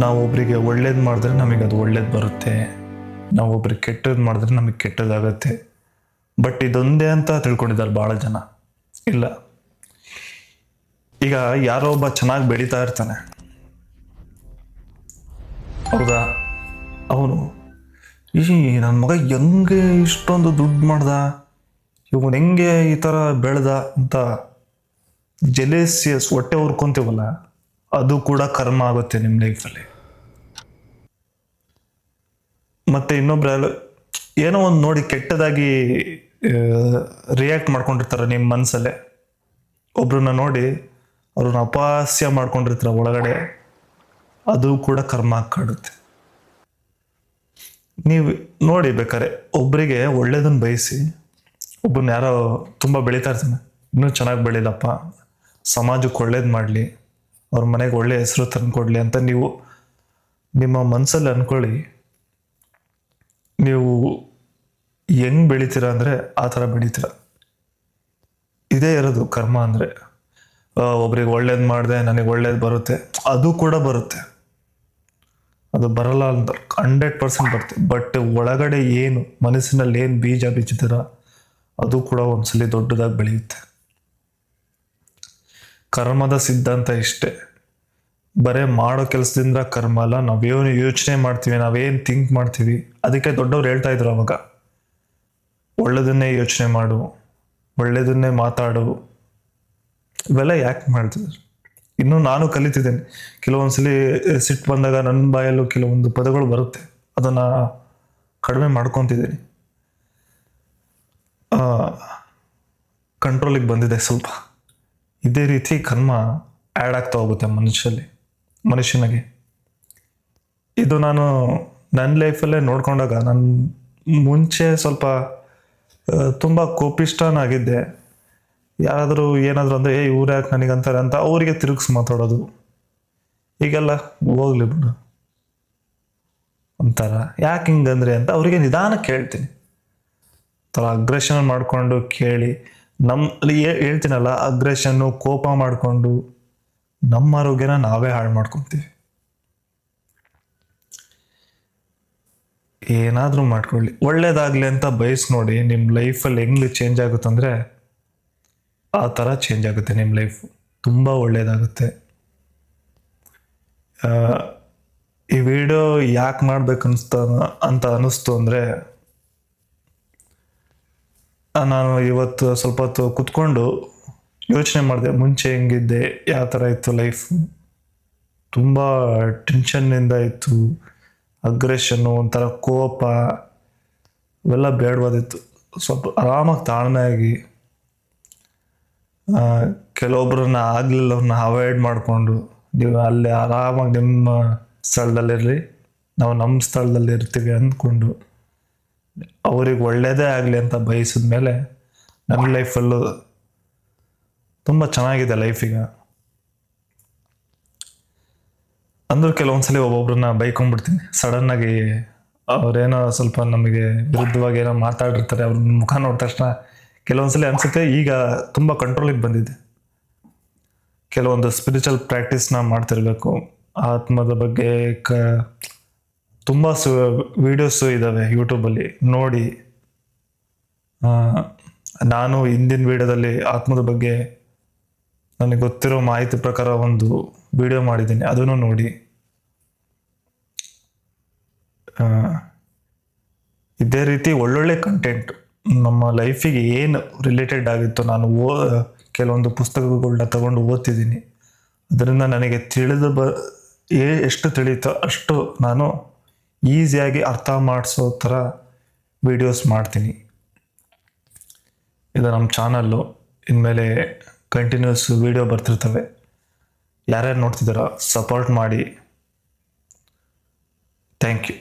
ನಾವು ಒಬ್ಬರಿಗೆ ಒಳ್ಳೇದು ಮಾಡಿದ್ರೆ ನಮಗೆ ಅದು ಒಳ್ಳೇದು ಬರುತ್ತೆ, ನಾವು ಒಬ್ರಿಗೆ ಕೆಟ್ಟದ್ದು ಮಾಡಿದ್ರೆ ನಮಗೆ ಕೆಟ್ಟದಾಗತ್ತೆ. ಬಟ್ ಇದೊಂದೇ ಅಂತ ತಿಳ್ಕೊಂಡಿದ್ದಾರೆ ಭಾಳ ಜನ. ಇಲ್ಲ, ಈಗ ಯಾರೋ ಒಬ್ಬ ಚೆನ್ನಾಗಿ ಬೆಳೀತಾ ಇರ್ತಾನೆ, ಹೌದಾ? ಅವನು ಈ ನನ್ನ ಮಗ ಹೆಂಗೆ ಇಷ್ಟೊಂದು ದುಡ್ಡು ಮಾಡ್ದ, ಇವನು ಹೆಂಗೆ ಈ ಥರ ಬೆಳೆದ ಅಂತ ಜೆಲೇಸಿಯಸ್ ಹೊಟ್ಟೆ ಹುರ್ಕೊಂತೀವಲ್ಲ, ಅದು ಕೂಡ ಕರ್ಮ ಆಗುತ್ತೆ ನಿಮ್ಮ ಲೈಫಲ್ಲಿ. ಮತ್ತೆ ಇನ್ನೊಬ್ರು ಏನೋ ಒಂದು ನೋಡಿ ಕೆಟ್ಟದಾಗಿ ರಿಯಾಕ್ಟ್ ಮಾಡ್ಕೊಂಡಿರ್ತಾರೆ ನಿಮ್ಮ ಮನಸ್ಸಲ್ಲೇ. ಒಬ್ರನ್ನ ನೋಡಿ ಅವ್ರನ್ನ ಅಪಹಾಸ್ಯ ಮಾಡ್ಕೊಂಡಿರ್ತಾರೆ ಒಳಗಡೆ, ಅದು ಕೂಡ ಕರ್ಮ ಕಾಡುತ್ತೆ. ನೀವು ನೋಡಿ ಬೇಕಾರೆ ಒಬ್ಬರಿಗೆ ಒಳ್ಳೇದನ್ನು ಬಯಸಿ, ಒಬ್ಬನ ಯಾರೋ ತುಂಬ ಬೆಳೀತಾ ಇರ್ತಾನೆ, ಇನ್ನೂ ಚೆನ್ನಾಗಿ ಬೆಳೀಲಪ್ಪ, ಸಮಾಜಕ್ಕೆ ಒಳ್ಳೇದು ಮಾಡಲಿ, ಅವ್ರ ಮನೆಗೆ ಒಳ್ಳೆ ಹೆಸರು ತಂದುಕೊಡ್ಲಿ ಅಂತ ನೀವು ನಿಮ್ಮ ಮನಸ್ಸಲ್ಲಿ ಅಂದ್ಕೊಳ್ಳಿ. ನೀವು ಹೆಂಗೆ ಬೆಳಿತೀರ ಅಂದರೆ ಆ ಥರ ಬೆಳಿತೀರ. ಇದೇ ಇರೋದು ಕರ್ಮ ಅಂದರೆ. ಒಬ್ರಿಗೆ ಒಳ್ಳೇದು ಮಾಡಿದೆ ನನಗೆ ಒಳ್ಳೇದು ಬರುತ್ತೆ, ಅದು ಕೂಡ ಬರುತ್ತೆ. ಅದು ಬರಲ್ಲ ಅಂತ 100% ಬರುತ್ತೆ. ಬಟ್ ಒಳಗಡೆ ಏನು ಮನಸ್ಸಿನಲ್ಲಿ ಏನು ಬೀಜ ಬಿಚ್ಚಿದ್ದೀರ ಅದು ಕೂಡ ಒಂದ್ಸಲಿ ದೊಡ್ಡದಾಗಿ ಬೆಳೆಯುತ್ತೆ. ಕರ್ಮದ ಸಿದ್ಧಾಂತ ಇಷ್ಟೇ. ಬರೇ ಮಾಡೋ ಕೆಲಸದಿಂದ ಕರ್ಮ ಅಲ್ಲ, ನಾವೇನು ಯೋಚನೆ ಮಾಡ್ತೀವಿ, ನಾವೇನು ಥಿಂಕ್ ಮಾಡ್ತೀವಿ. ಅದಕ್ಕೆ ದೊಡ್ಡವ್ರು ಹೇಳ್ತಾ ಇದ್ರು ಅವಾಗ, ಒಳ್ಳೆದನ್ನೇ ಯೋಚನೆ ಮಾಡು, ಒಳ್ಳೆಯದನ್ನೇ ಮಾತಾಡು. ಇವೆಲ್ಲ ಯಾಕೆ ಮಾಡ್ತಿದ್ರು? ಇನ್ನೂ ನಾನು ಕಲಿತಿದ್ದೇನೆ. ಕೆಲವೊಂದ್ಸಲಿ ಸಿಟ್ಟು ಬಂದಾಗ ನನ್ನ ಬಾಯಲ್ಲೂ ಕೆಲವೊಂದು ಪದಗಳು ಬರುತ್ತೆ, ಅದನ್ನು ಕಡಿಮೆ ಮಾಡ್ಕೊತಿದ್ದೀನಿ. ಕಂಟ್ರೋಲಿಗೆ ಬಂದಿದೆ ಸ್ವಲ್ಪ. ಇದೇ ರೀತಿ ಕರ್ಮ ಆ್ಯಡ್ ಆಗ್ತಾ ಹೋಗುತ್ತೆ ಮನುಷ್ಯನಿಗೆ. ಇದು ನಾನು ನನ್ನ ಲೈಫಲ್ಲೇ ನೋಡ್ಕೊಂಡಾಗ, ನಾನು ಮುಂಚೆ ಸ್ವಲ್ಪ ತುಂಬ ಕೋಪಿಷ್ಠನಾಗಿದ್ದೆ. ಯಾರಾದರೂ ಏನಾದರೂ ಅಂದರೆ ಇವ್ರು ಯಾಕೆ ನನಗಂತಾರೆ ಅಂತ ಅವರಿಗೆ ತಿರುಗಿಸಿ ಮಾತಾಡೋದು. ಈಗೆಲ್ಲ ಹೋಗ್ಲಿ ಬಿಡು ಅಂತಾರ, ಯಾಕೆ ಹಿಂಗಂದ್ರೆ ಅಂತ ಅವರಿಗೆ ನಿಧಾನಕ್ಕೆ ಹೇಳ್ತೀನಿ. ಥರ ಅಗ್ರೆಷನ್ ಮಾಡಿಕೊಂಡು ಕೇಳಿ, ಹೇಳ್ತೀನಲ್ಲ, ಅಗ್ರೆಷನ್ನು ಕೋಪ ಮಾಡಿಕೊಂಡು ನಮ್ಮ ಆರೋಗ್ಯನ ನಾವೇ ಹಾಳು ಮಾಡ್ಕೊತೀವಿ. ಏನಾದರೂ ಮಾಡ್ಕೊಳ್ಳಿ, ಒಳ್ಳೇದಾಗಲಿ ಅಂತ ಬಯಸಿ ನೋಡಿ. ನಿಮ್ಮ ಲೈಫಲ್ಲಿ ಹೆಂಗೆ ಚೇಂಜ್ ಆಗುತ್ತಂದರೆ ಆ ಥರ ಚೇಂಜ್ ಆಗುತ್ತೆ ನಿಮ್ಮ ಲೈಫು. ತುಂಬ ಒಳ್ಳೆಯದಾಗುತ್ತೆ. ಈ ವಿಡಿಯೋ ಯಾಕೆ ಮಾಡ್ಬೇಕು ಅಂತ ಅನ್ನಿಸ್ತು ಅಂದರೆ, ನಾನು ಇವತ್ತು ಸ್ವಲ್ಪ ಹೊತ್ತು ಕುತ್ಕೊಂಡು ಯೋಚನೆ ಮಾಡಿದೆ, ಮುಂಚೆ ಹೆಂಗಿದ್ದೆ, ಯಾವ ಥರ ಇತ್ತು ಲೈಫು. ತುಂಬ ಟೆನ್ಷನ್ನಿಂದ ಇತ್ತು, ಅಗ್ರೆಷನ್ನು, ಒಂಥರ ಕೋಪ, ಇವೆಲ್ಲ ಬೇಡವಾದಿತ್ತು. ಸ್ವಲ್ಪ ಆರಾಮಾಗಿ ತಾಳ್ಮೆಯಾಗಿ, ಕೆಲವೊಬ್ಬರನ್ನ ಆಗಲಿಲ್ಲವ್ರನ್ನ ಅವಾಯ್ಡ್ ಮಾಡಿಕೊಂಡು, ನೀವು ಅಲ್ಲಿ ಆರಾಮಾಗಿ ನಿಮ್ಮ ಸ್ಥಳದಲ್ಲಿರ್ರಿ, ನಾವು ನಮ್ಮ ಸ್ಥಳದಲ್ಲಿ ಇರ್ತೀವಿ ಅಂದ್ಕೊಂಡು ಅವ್ರಿಗೆ ಒಳ್ಳೆಯದೇ ಆಗಲಿ ಅಂತ ಬಯಸಿದ್ಮೇಲೆ ನನ್ನ ಲೈಫಲ್ಲೂ ತುಂಬ ಚೆನ್ನಾಗಿದೆ ಲೈಫೀಗ. ಅಂದರೂ ಕೆಲವೊಂದ್ಸಲಿ ಒಬ್ಬೊಬ್ರನ್ನ ಬೈಕೊಂಡ್ಬಿಡ್ತೀನಿ ಸಡನ್ನಾಗಿ. ಅವ್ರೇನೋ ಸ್ವಲ್ಪ ನಮಗೆ ವಿರುದ್ಧವಾಗಿ ಏನೋ ಮಾತಾಡಿರ್ತಾರೆ, ಅವ್ರ ಮುಖ ನೋಡಿದ ತಕ್ಷಣ ಕೆಲವೊಂದ್ಸಲಿ ಅನಿಸುತ್ತೆ ಈಗ ತುಂಬ ಕಂಟ್ರೋಲಿಗೆ ಬಂದಿದೆ. ಕೆಲವೊಂದು ಸ್ಪಿರಿಚುವಲ್ ಪ್ರಾಕ್ಟೀಸ್ನ ಮಾಡ್ತಿರ್ಬೇಕು. ಆತ್ಮದ ಬಗ್ಗೆ ತುಂಬ ವಿಡಿಯೋಸು ಇದ್ದಾವೆ ಯೂಟ್ಯೂಬಲ್ಲಿ, ನೋಡಿ. ನಾನು ಹಿಂದಿನ ವಿಡಿಯೋದಲ್ಲಿ ಆತ್ಮದ ಬಗ್ಗೆ ನನಗೆ ಗೊತ್ತಿರೋ ಮಾಹಿತಿ ಪ್ರಕಾರ ಒಂದು ವಿಡಿಯೋ ಮಾಡಿದ್ದೀನಿ, ಅದನ್ನು ನೋಡಿ. ಇದೇ ರೀತಿ ಒಳ್ಳೊಳ್ಳೆ ಕಂಟೆಂಟ್ ನಮ್ಮ ಲೈಫಿಗೆ ಏನು ರಿಲೇಟೆಡ್ ಆಗಿತ್ತು, ನಾನು ಕೆಲವೊಂದು ಪುಸ್ತಕಗಳನ್ನ ತಗೊಂಡು ಓದ್ತಿದ್ದೀನಿ. ಅದರಿಂದ ನನಗೆ ಎಷ್ಟು ತಿಳಿಯುತ್ತೋ ಅಷ್ಟು ನಾನು ಈಸಿಯಾಗಿ ಅರ್ಥ ಮಾಡಿಸೋ ಥರ ವಿಡಿಯೋಸ್ ಮಾಡ್ತೀನಿ. ಇದು ನಮ್ಮ ಚಾನಲ್ಲು, ಇನ್ಮೇಲೆ ಕಂಟಿನ್ಯೂಸ್ ವಿಡಿಯೋ ಬರ್ತಿರ್ತವೆ. ಯಾರ್ಯಾರು ನೋಡ್ತಿದ್ದಾರೋ ಸಪೋರ್ಟ್ ಮಾಡಿ. Thank you.